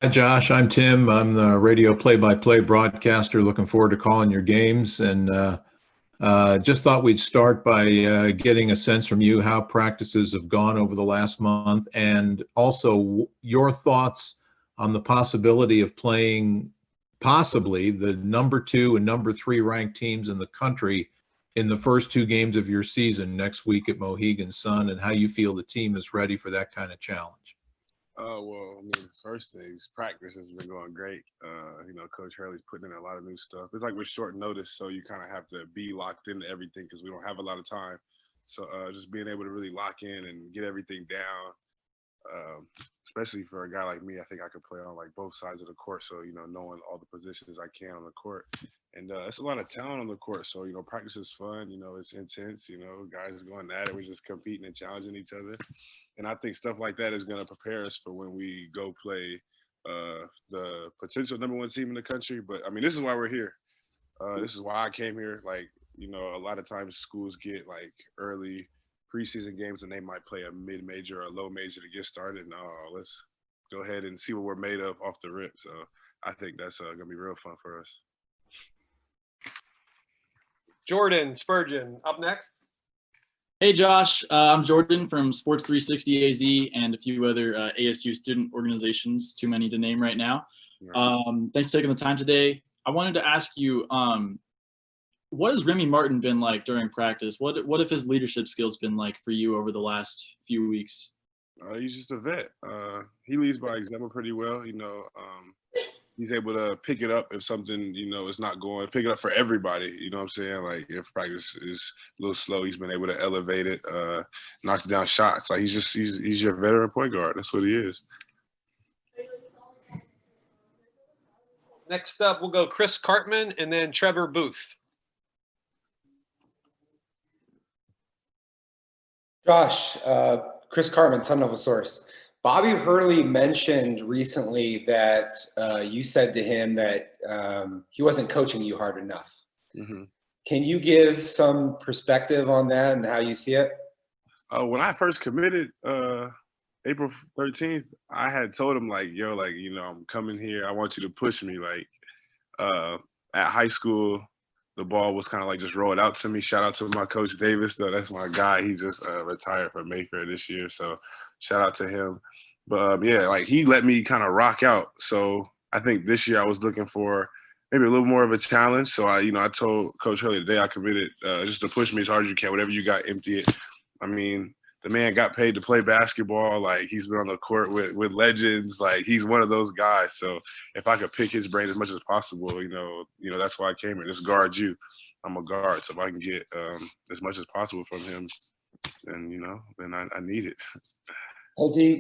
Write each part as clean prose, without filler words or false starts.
Hi, Josh. I'm Tim. I'm the radio play-by-play broadcaster. Looking forward to calling your games, and just thought we'd start by getting a sense from you how practices have gone over the last month, and also your thoughts on the possibility of playing possibly the number 2 and number 3 ranked teams in the country in the first 2 games of your season next week at Mohegan Sun, and how you feel the team is ready for that kind of challenge. Well, I mean, first things, practice has been going great. Coach Hurley's putting in a lot of new stuff. It's like with short notice, so you kind of have to be locked into everything because we don't have a lot of time. So just being able to really lock in and get everything down, especially for a guy like me, I think I could play on like both sides of the court. So, knowing all the positions I can on the court. And it's a lot of talent on the court. So, practice is fun. It's intense. Guys going at it. We're just competing and challenging each other. And I think stuff like that is going to prepare us for when we go play the potential number 1 team in the country. But, I mean, this is why we're here. This is why I came here. Like, a lot of times schools get, like, early preseason games and they might play a mid-major or a low major to get started. No, let's go ahead and see what we're made of off the rip. So I think that's going to be real fun for us. Jordan Spurgeon up next. Hey, Josh. I'm Jordan from Sports 360 AZ and a few other ASU student organizations, too many to name right now. Thanks for taking the time today. I wanted to ask you, what has Remy Martin been like during practice? What have his leadership skills been like for you over the last few weeks? He's just a vet. He leads by example pretty well. He's able to pick it up if something, is not going, pick it up for everybody. You know what I'm saying? Like if practice is a little slow, he's been able to elevate it, knocks down shots. Like he's your veteran point guard. That's what he is. Next up, we'll go Chris Cartman and then Trevor Booth. Josh, Chris Cartman, Sun Nova Source. Bobby Hurley mentioned recently that you said to him that he wasn't coaching you hard enough. Mm-hmm. Can you give some perspective on that and how you see it? When I first committed April 13th, I had told him I'm coming here. I want you to push me. At high school, the ball was kind of like just rolled out to me. Shout out to my coach Davis, though. That's my guy. He just retired from Mayfair this year, so shout out to him. But he let me kind of rock out. So I think this year I was looking for maybe a little more of a challenge. So I told Coach Hurley the day I committed just to push me as hard as you can. Whatever you got, empty it. I mean, the man got paid to play basketball. Like he's been on the court with legends. Like he's one of those guys. So if I could pick his brain as much as possible, that's why I came here. Just guard you. I'm a guard. So if I can get as much as possible from him, then I need it.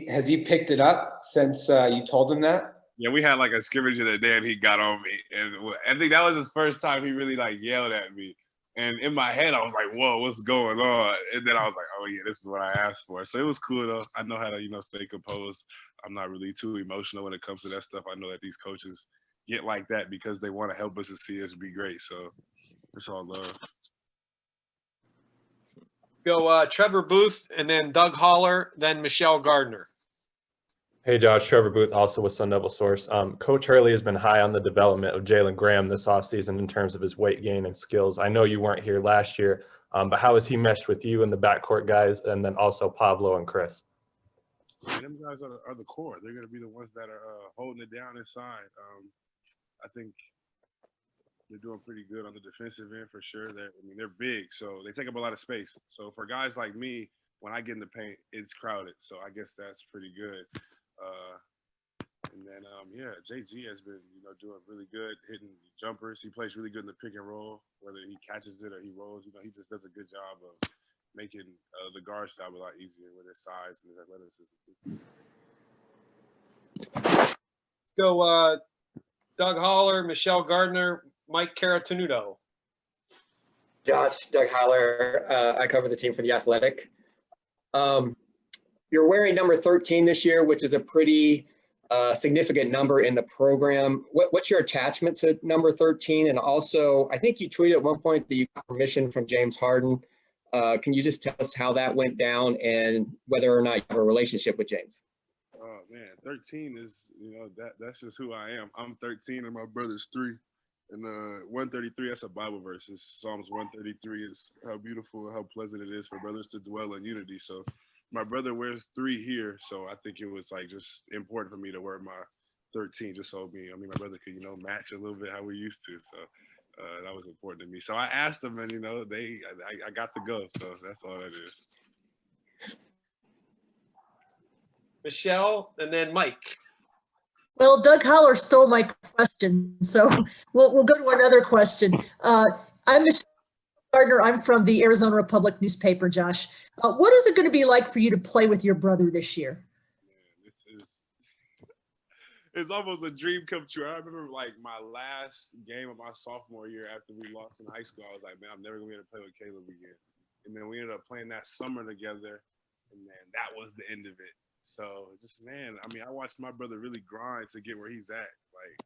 Has he picked it up since you told him that? Yeah, we had like a scrimmage the other day and he got on me. And I think that was his first time he really yelled at me. And in my head, I was like, whoa, what's going on? And then I was like, oh, yeah, this is what I asked for. So it was cool, though. I know how to, stay composed. I'm not really too emotional when it comes to that stuff. I know that these coaches get like that because they want to help us and see us be great. So it's all love. Go Trevor Booth and then Doug Holler, then Michelle Gardner. Hey, Josh, Trevor Booth, also with Sun Devil Source. Coach Hurley has been high on the development of Jalen Graham this offseason in terms of his weight gain and skills. I know you weren't here last year, but how has he meshed with you and the backcourt guys, and then also Pablo and Chris? Them guys are the core. They're going to be the ones that are holding it down inside. I think they're doing pretty good on the defensive end for sure. They're big, so they take up a lot of space. So for guys like me, when I get in the paint, it's crowded. So I guess that's pretty good. And then, JG has been, doing really good, hitting jumpers. He plays really good in the pick and roll, whether he catches it or he rolls. He just does a good job of making the guard's job a lot easier with his size and his athleticism. Let's go Doug Holler, Michelle Gardner, Mike Caratanudo. Josh, Doug Holler. I cover the team for The Athletic. You're wearing number 13 this year, which is a pretty significant number in the program. What's your attachment to number 13? And also, I think you tweeted at one point that you got permission from James Harden. Can you just tell us how that went down and whether or not you have a relationship with James? Man, 13 is, that's just who I am. I'm 13 and my brother's 3. And 133, that's a Bible verse. It's Psalms 133 is how beautiful, how pleasant it is for brothers to dwell in unity. So my brother wears 3 here. So I think it was like just important for me to wear my 13 just so my brother could, match a little bit how we used to. So that was important to me. So I asked them and, I got to go. So that's all that is. Michelle, and then Mike. Well, Doug Holler stole my question, so we'll go to another question. I'm Michelle Gardner. I'm from the Arizona Republic newspaper, Josh. What is it going to be like for you to play with your brother this year? Man, it's almost a dream come true. I remember like my last game of my sophomore year after we lost in high school. I was like, man, I'm never going to be able to play with Caleb again. And then we ended up playing that summer together, and man, that was the end of it. So just, man, I watched my brother really grind to get where he's at, like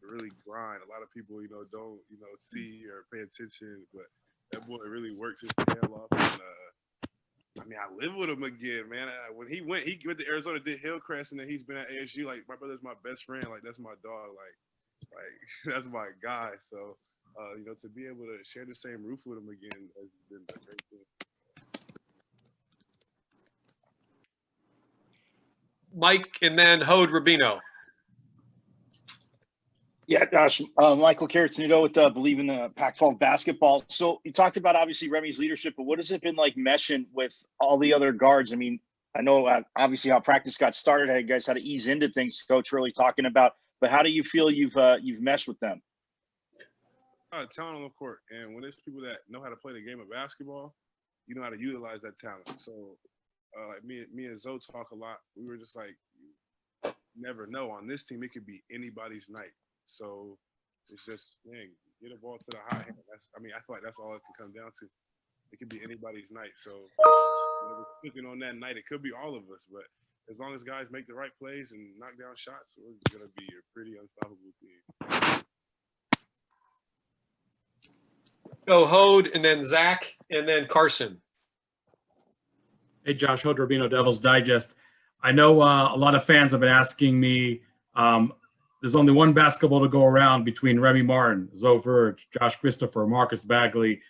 really grind. A lot of people, don't, see or pay attention, but that boy really works his tail off. And I live with him again, man. When he went to Arizona, did Hillcrest, and then he's been at ASU. Like my brother's my best friend. Like that's my dog. Like that's my guy. So, to be able to share the same roof with him again has been a great thing. Mike, and then Hode Rubino. Yeah, Josh, Michael Caratanudo with Believe in the Pac-12 basketball. So you talked about obviously Remy's leadership, but what has it been like meshing with all the other guards? I know obviously how practice got started, how you guys had to ease into things, Coach really talking about, but how do you feel you've meshed with them? Talent on the court, and when there's people that know how to play the game of basketball, you know how to utilize that talent. So like me and Zoe talk a lot. We were just like, you never know. On this team, it could be anybody's night. So it's just, man, get a ball to the hot hand. I feel like that's all it can come down to. It could be anybody's night. So clicking on that night, it could be all of us. But as long as guys make the right plays and knock down shots, we're going to be a pretty unstoppable team. Go Hode, and then Zach, and then Carson. Hey, Josh, Hode Rubino, Devil's Digest. I know a lot of fans have been asking me, there's only one basketball to go around between Remy Martin, Zoe Verge, Josh Christopher, Marcus Bagley.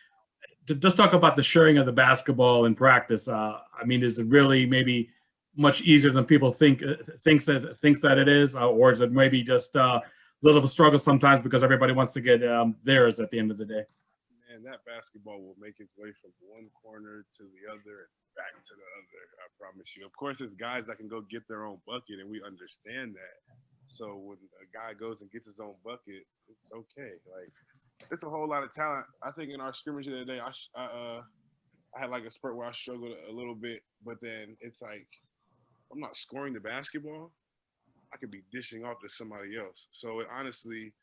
To just talk about the sharing of the basketball in practice. Is it really maybe much easier than people thinks that it is, or is it maybe just a little of a struggle sometimes because everybody wants to get theirs at the end of the day? Man, that basketball will make its way from one corner to the other and back to the other. I promise you. Of course, there's guys that can go get their own bucket, and we understand that. So when a guy goes and gets his own bucket, it's okay. Like, it's a whole lot of talent. I think in our scrimmage the other day, I had like a spurt where I struggled a little bit, but then it's like, I'm not scoring the basketball. I could be dishing off to somebody else. So it honestly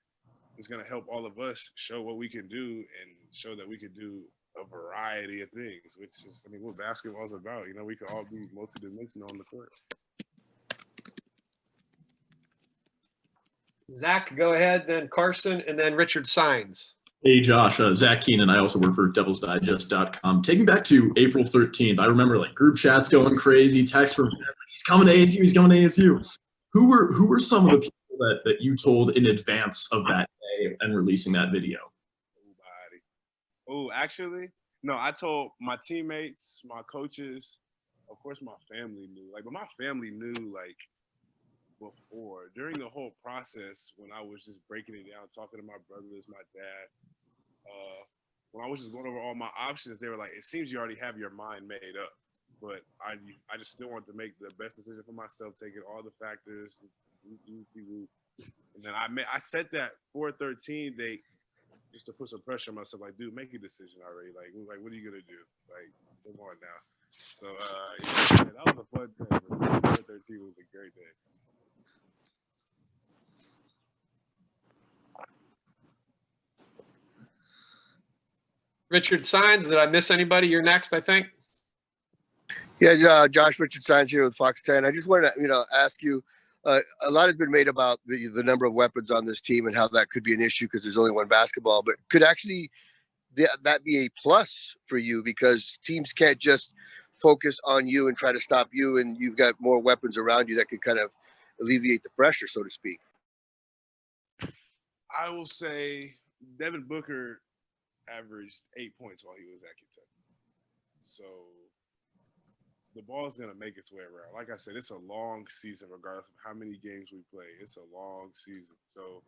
is going to help all of us show what we can do and show that we can do a variety of things, which is, what basketball is about. We can all be multidimensional on the court. Zach, go ahead, then Carson, and then Richard Sines. Hey, Josh, Zach Keenan. I also work for devilsdigest.com. Taking back to April 13th, I remember like group chats going crazy, texts from he's coming to ASU, he's coming to ASU. Who were some of the people that you told in advance of that day and releasing that video? Nobody. Oh, actually, no, I told my teammates, my coaches, of course my family knew. But my family knew before, during the whole process, when I was just breaking it down, talking to my brothers, my dad, when I was just going over all my options, they were like, it seems you already have your mind made up. But I just still want to make the best decision for myself, taking all the factors. And then I set that 4/13 date just to put some pressure on myself. Like, dude, make a decision already. Like what are you going to do? Like, come on now. So, that was a fun day. 4/13 was a great day. Richard Sines, did I miss anybody? You're next, I think. Yeah, Josh, Richard Sines here with Fox 10. I just wanted to, ask you, a lot has been made about the number of weapons on this team and how that could be an issue because there's only one basketball, but could actually that be a plus for you because teams can't just focus on you and try to stop you, and you've got more weapons around you that could kind of alleviate the pressure, so to speak? I will say Devin Booker averaged 8 points while he was at Kentucky. So the ball is going to make its way around. Like I said, it's a long season, regardless of how many games we play. It's a long season. So,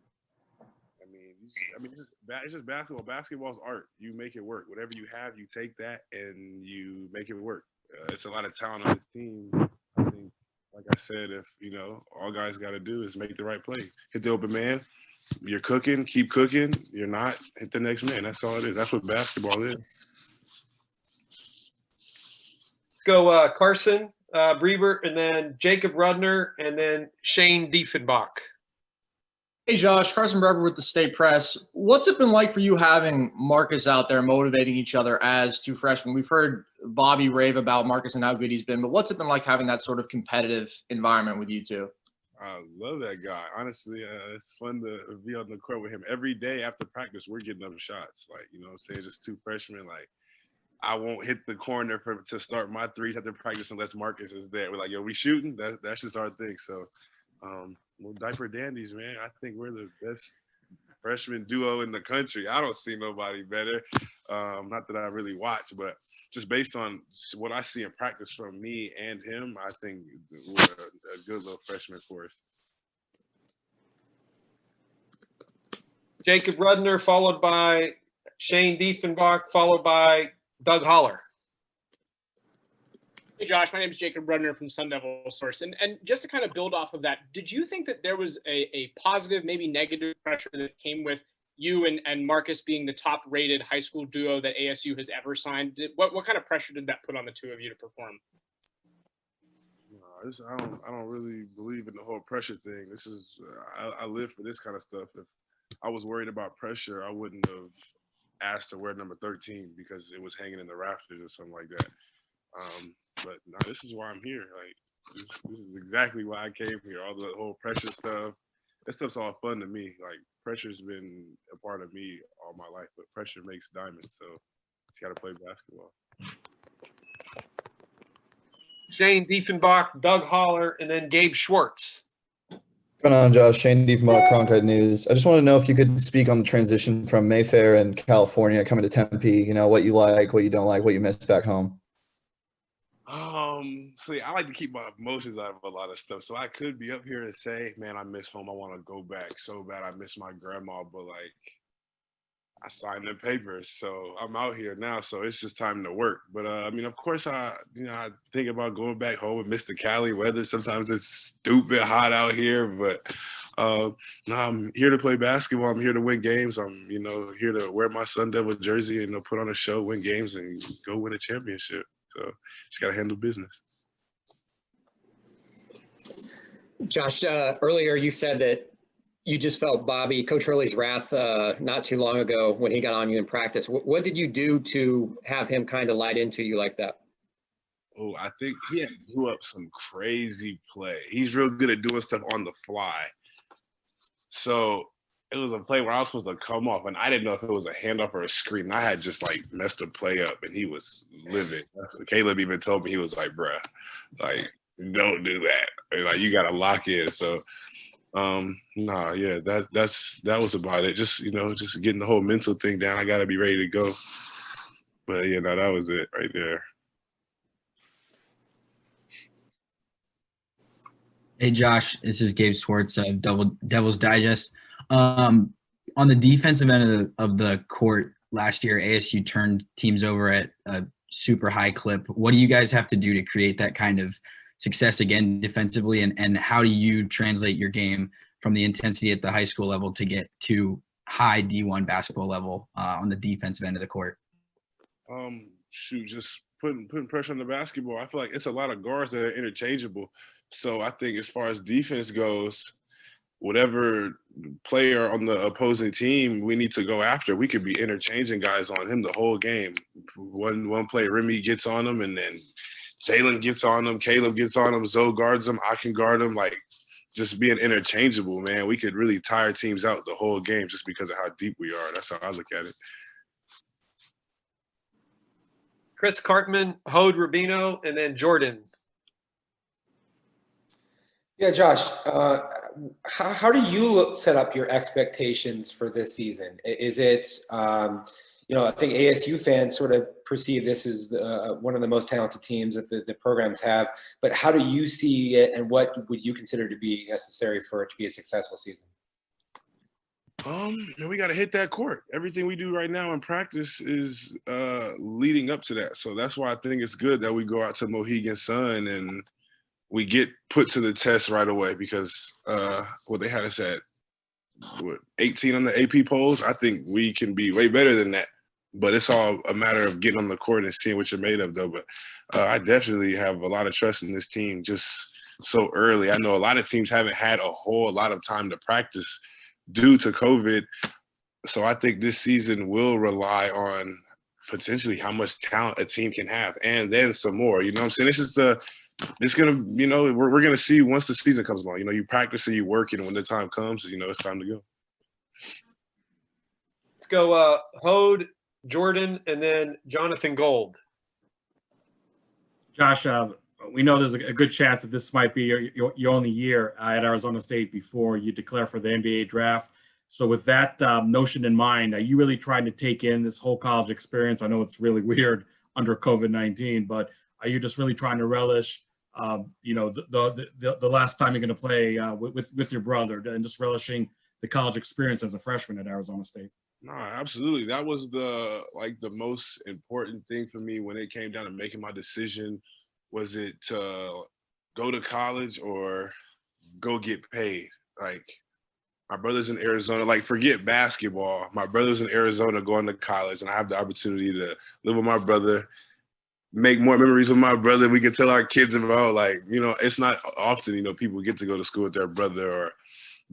it's just basketball. Basketball's art. You make it work. Whatever you have, you take that and you make it work. It's a lot of talent on the team. I think, like I said, if, all guys got to do is make the right play. Hit the open man. You're cooking, keep cooking. You're not, hit the next man. That's all it is. That's what basketball is. Let's go Carson Breber, and then Jacob Rudner, and then Shane Diefenbach. Hey, Josh, Carson Breber with the State Press. What's it been like for you having Marcus out there motivating each other as two freshmen? We've heard Bobby rave about Marcus and how good he's been, but what's it been like having that sort of competitive environment with you two? I love that guy. Honestly, it's fun to be on the court with him. Every day after practice, we're getting up shots. Like, just two freshmen. Like, I won't hit the corner to start my threes after practice unless Marcus is there. We're like, yo, we shooting? That's just our thing. So, we're diaper dandies, man. I think we're the best freshman duo in the country. I don't see nobody better. Not that I really watch, but just based on what I see in practice from me and him, I think we're a good little freshman for us. Jacob Rudner, followed by Shane Diefenbach, followed by Doug Holler. Hey, Josh, my name is Jacob Rudner from Sun Devil Source. And just to kind of build off of that, did you think that there was a positive, maybe negative pressure that came with you and Marcus being the top-rated high school duo that ASU has ever signed? What kind of pressure did that put on the two of you to perform? I don't really believe in the whole pressure thing. This is I live for this kind of stuff. If I was worried about pressure, I wouldn't have asked to wear number 13 because it was hanging in the rafters or something like that. But no, this is why I'm here. Like, this is exactly why I came here. All the whole pressure stuff. That stuff's all fun to me. Like, pressure's been a part of me all my life, but pressure makes diamonds. So just got to play basketball. Shane Diefenbach, Doug Holler, and then Gabe Schwartz. Going on, Josh? Shane Diefenbach, Cronkite News. I just want to know if you could speak on the transition from Mayfair and California coming to Tempe. What you like, what you don't like, what you miss back home. See, I like to keep my emotions out of a lot of stuff. So I could be up here and say, man, I miss home. I want to go back so bad. I miss my grandma, but I signed the papers, so I'm out here now. So it's just time to work. But of course, I think about going back home and miss the Cali weather. Sometimes it's stupid hot out here, but no, I'm here to play basketball. I'm here to win games. I'm here to wear my Sun Devil jersey and put on a show, win games, and go win a championship. So just got to handle business. Josh, earlier you said that you just felt Coach Hurley's wrath not too long ago when he got on you in practice. What did you do to have him kind of light into you like that? Oh, I think he blew up some crazy play. He's real good at doing stuff on the fly. So it was a play where I was supposed to come off, and I didn't know if it was a handoff or a screen. And I had just messed the play up, and he was livid. Caleb even told me, he was like, bruh, don't do that. You got to lock in. So, that was about it. Just, just getting the whole mental thing down. I got to be ready to go. But, that was it right there. Hey, Josh, this is Gabe Schwartz of Devil's Digest. On the defensive end of the court last year, ASU turned teams over at a super high clip. What do you guys have to do to create that kind of success again defensively, and how do you translate your game from the intensity at the high school level to get to high D1 basketball level on the defensive end of the court? Just putting pressure on the basketball. I feel like it's a lot of guards that are interchangeable. So I think as far as defense goes, whatever player on the opposing team we need to go after, we could be interchanging guys on him the whole game. One play, Remy gets on him, and then Jalen gets on him, Caleb gets on him, Zoe guards him, I can guard him. Just being interchangeable, man, we could really tire teams out the whole game just because of how deep we are. That's how I look at it. Chris Cartman, Hode Rubino, and then Jordan. Yeah, Josh, how do you set up your expectations for this season? Is it, I think ASU fans sort of perceive this as one of the most talented teams that the programs have, but how do you see it, and what would you consider to be necessary for it to be a successful season? We got to hit that court. Everything we do right now in practice is leading up to that. So that's why I think it's good that we go out to Mohegan Sun and we get put to the test right away, because what they had us at 18 on the AP polls. I think we can be way better than that. But it's all a matter of getting on the court and seeing what you're made of, though. But I definitely have a lot of trust in this team just so early. I know a lot of teams haven't had a whole lot of time to practice due to COVID. So I think this season will rely on potentially how much talent a team can have, and then some more. You know what I'm saying? It's gonna, we're gonna see once the season comes along. You practice and you work, and when the time comes, it's time to go. Let's go Hode, Jordan, and then Jonathan Gold. Josh, we know there's a good chance that this might be your only year at Arizona State before you declare for the NBA draft. So with that notion in mind, are you really trying to take in this whole college experience? I know it's really weird under COVID-19, but are you just really trying to relish, the last time you're going to play with your brother, and just relishing the college experience as a freshman at Arizona State? No, absolutely. That was the most important thing for me when it came down to making my decision. Was it to go to college or go get paid? Like, my brother's in Arizona, forget basketball. My brother's in Arizona going to college, and I have the opportunity to live with my brother, make more memories with my brother. We can tell our kids about, it's not often, people get to go to school with their brother or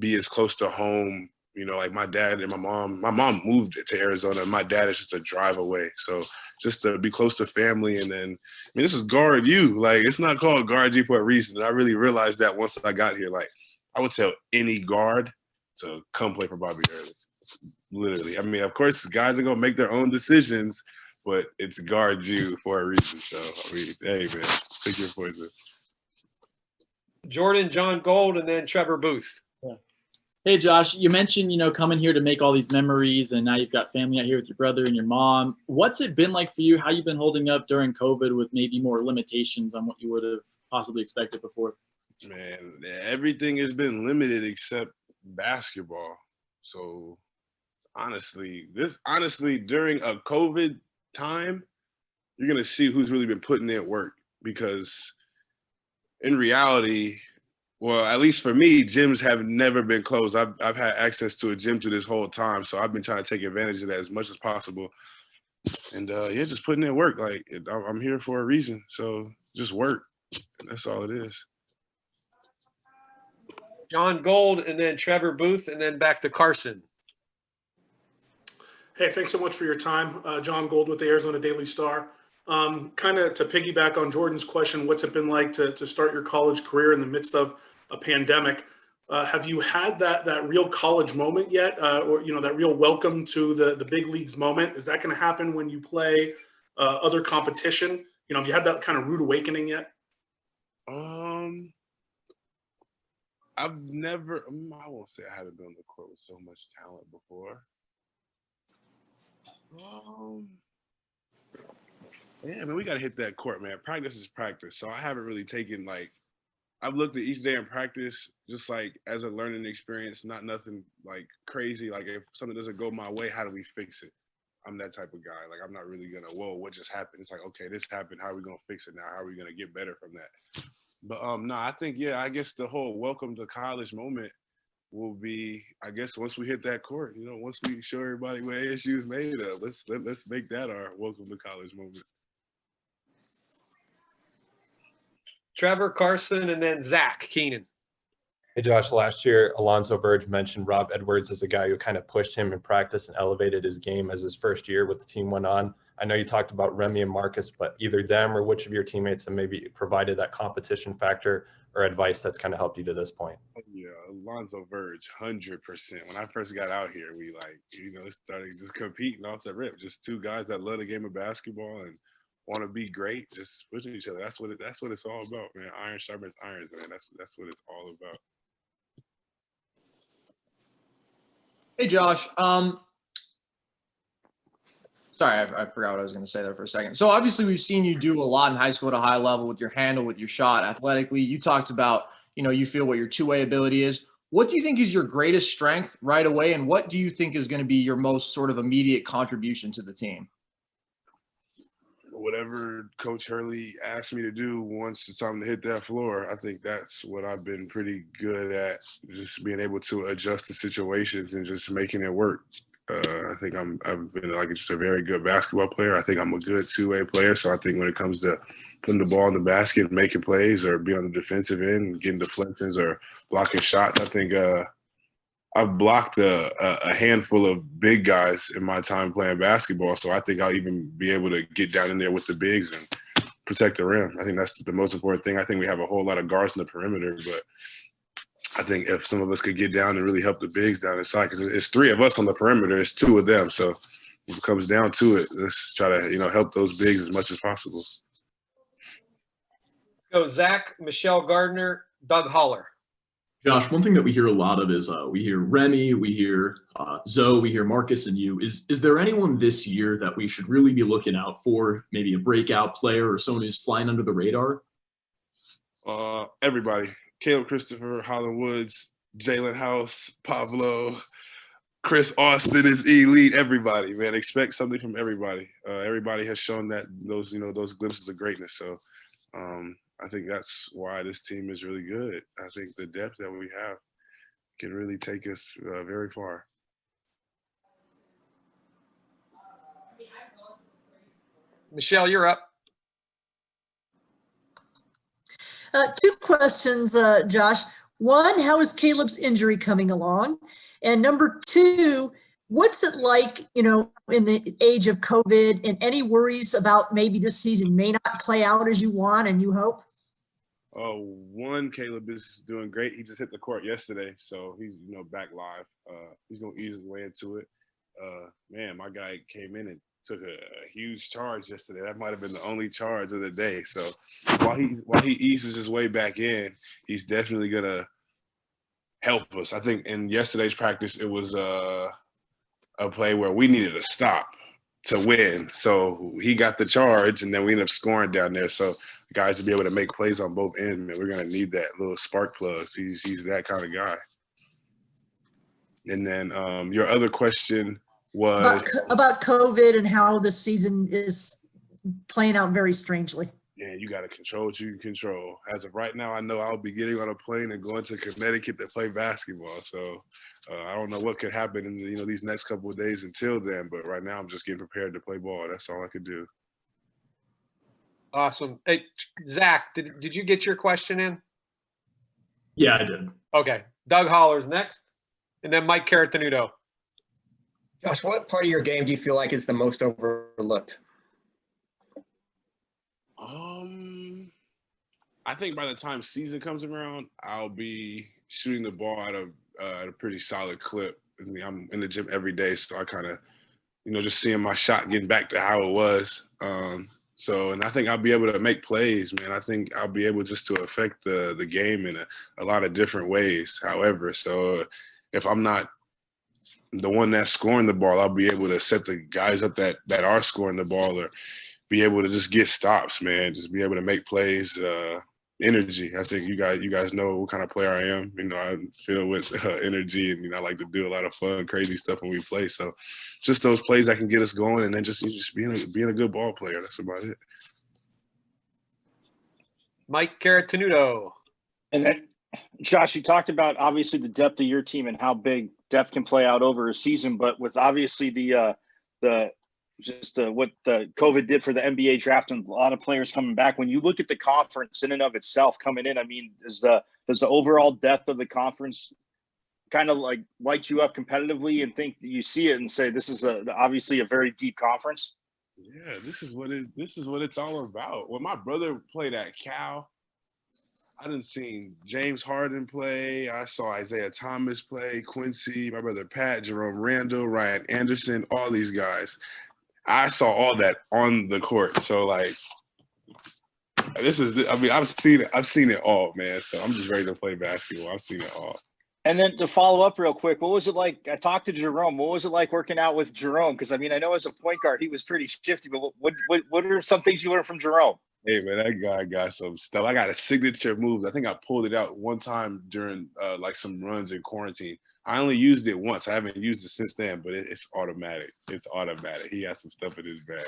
be as close to home. Like my dad and my mom moved to Arizona. My dad is just a drive away. So just to be close to family. And then, this is Guard U. It's not called Guard G for a reason. And I really realized that once I got here. I would tell any guard to come play for Bobby Hurley. Literally. Of course, guys are going to make their own decisions, but it's Guard U for a reason. So, hey, man, pick your poison. Jordan, John Gold, and then Trevor Booth. Hey, Josh, you mentioned, coming here to make all these memories, and now you've got family out here with your brother and your mom. What's it been like for you? How you been holding up during COVID with maybe more limitations on what you would have possibly expected before? Man, everything has been limited except basketball. So honestly, during a COVID time, you're going to see who's really been putting in work, because in reality, well, at least for me, gyms have never been closed. I've had access to a gym through this whole time, so I've been trying to take advantage of that as much as possible. And just putting in work. I'm here for a reason, so just work. That's all it is. John Gold, and then Trevor Booth, and then back to Carson. Hey, thanks so much for your time. John Gold with the Arizona Daily Star. Kind of to piggyback on Jordan's question, what's it been like to start your college career in the midst of a pandemic? Have you had that real college moment yet, or that real welcome to the big leagues moment? Is that going to happen when you play other competition? Have you had that kind of rude awakening yet? I've never. I won't say I haven't been on the court with so much talent before. Yeah, we got to hit that court, man. Practice is practice. So I haven't really taken I've looked at each day in practice just as a learning experience, not nothing crazy. If something doesn't go my way, how do we fix it? I'm that type of guy. I'm not really gonna, whoa, what just happened? It's okay, this happened. How are we gonna fix it now? How are we gonna get better from that? But no, I think, I guess the whole welcome to college moment will be, I guess, once we hit that court. Once we show everybody what ASU is made of, let's make that our welcome to college moment. Trevor, Carson, and then Zach Keenan. Hey, Josh, last year, Alonzo Verge mentioned Rob Edwards as a guy who kind of pushed him in practice and elevated his game as his first year with the team went on. I know you talked about Remy and Marcus, but either them or which of your teammates have maybe provided that competition factor or advice that's kind of helped you to this point? Yeah, Alonzo Verge, 100%. When I first got out here, we started just competing off the rip. Just two guys that love the game of basketball and want to be great, just pushing each other. That's what it's all about, man. Iron sharpens irons, man. That's what it's all about. Hey, Josh. Sorry, I forgot what I was going to say there for a second. So obviously we've seen you do a lot in high school at a high level with your handle, with your shot, athletically. You talked about, you feel what your two-way ability is. What do you think is your greatest strength right away, and what do you think is going to be your most sort of immediate contribution to the team? Whatever Coach Hurley asked me to do once it's time to hit that floor, I think that's what I've been pretty good at, just being able to adjust to situations and just making it work. I think I've been like just a very good basketball player. I think I'm a good two-way player. So I think when it comes to putting the ball in the basket, making plays, or being on the defensive end, getting deflections or blocking shots, I think I've blocked a handful of big guys in my time playing basketball. So I think I'll even be able to get down in there with the bigs and protect the rim. I think that's the most important thing. I think we have a whole lot of guards in the perimeter, but I think if some of us could get down and really help the bigs down inside, because it's three of us on the perimeter, it's two of them. So if it comes down to it, let's try to, help those bigs as much as possible. Let's go Zach, Michelle Gardner, Doug Holler. Josh, one thing that we hear a lot of is we hear Remy, we hear Zoe, we hear Marcus and you. Is there anyone this year that we should really be looking out for? Maybe a breakout player or someone who's flying under the radar? Everybody. Caleb Christopher, Holland Woods, Jalen House, Pablo, Chris Austin is elite. Everybody, man, expect something from everybody. Everybody has shown that those glimpses of greatness. So I think that's why this team is really good. I think the depth that we have can really take us very far. Michelle, you're up. Two questions, Josh. One, how is Caleb's injury coming along? And number two, what's it like, in the age of COVID, and any worries about maybe this season may not play out as you want and you hope? One, Caleb is doing great. He just hit the court yesterday, so he's, back live. He's going to ease his way into it. Man, my guy came in and took a huge charge yesterday. That might have been the only charge of the day. So while he eases his way back in, he's definitely gonna help us. I think in yesterday's practice, it was a play where we needed a stop to win. So he got the charge, and then we ended up scoring down there. So guys to be able to make plays on both ends, man, we're gonna need that little spark plug. He's that kind of guy. And then your other question was about COVID and how this season is playing out very strangely. Yeah, you got to control what you can control. As of right now, I know I'll be getting on a plane and going to Connecticut to play basketball. So I don't know what could happen in these next couple of days until then. But right now, I'm just getting prepared to play ball. That's all I could do. Awesome. Hey, Zach, did you get your question in? Yeah, I did. Okay. Doug Holler's next, and then Mike Caratenuto. Josh, what part of your game do you feel like is the most overlooked? I think by the time season comes around, I'll be shooting the ball at a pretty solid clip. I mean, I'm in the gym every day, so I kind of, just seeing my shot getting back to how it was. And I think I'll be able to make plays, man. I think I'll be able just to affect the game in a lot of different ways. However, so if I'm not the one that's scoring the ball, I'll be able to set the guys up that are scoring the ball, or be able to just get stops, man. Just be able to make plays. Energy. I think you guys know what kind of player I am. I filled with energy, and I like to do a lot of fun, crazy stuff when we play. So, just those plays that can get us going, and then just being a good ball player. That's about it. Mike Caratenuto. And then, Josh, you talked about obviously the depth of your team and how big depth can play out over a season, but with obviously what the COVID did for the NBA draft and a lot of players coming back. When you look at the conference in and of itself coming in, I mean, does the overall depth of the conference kind of like light you up competitively and think that you see it and say this is obviously a very deep conference? Yeah, this is what it's all about. When my brother played at Cal, I done seen James Harden play. I saw Isaiah Thomas play, Quincy, my brother Pat, Jerome Randall, Ryan Anderson, all these guys. I saw all that on the court. So like, I've seen it all, man. So I'm just ready to play basketball. I've seen it all. And then to follow up real quick, what was it like? I talked to Jerome. What was it like working out with Jerome? Because I mean, I know as a point guard, he was pretty shifty, but what are some things you learned from Jerome? Hey man, that guy got some stuff. I got a signature move. I think I pulled it out one time during like some runs in quarantine. I only used it once. I haven't used it since then, but it's automatic. It's automatic. He has some stuff in his bag.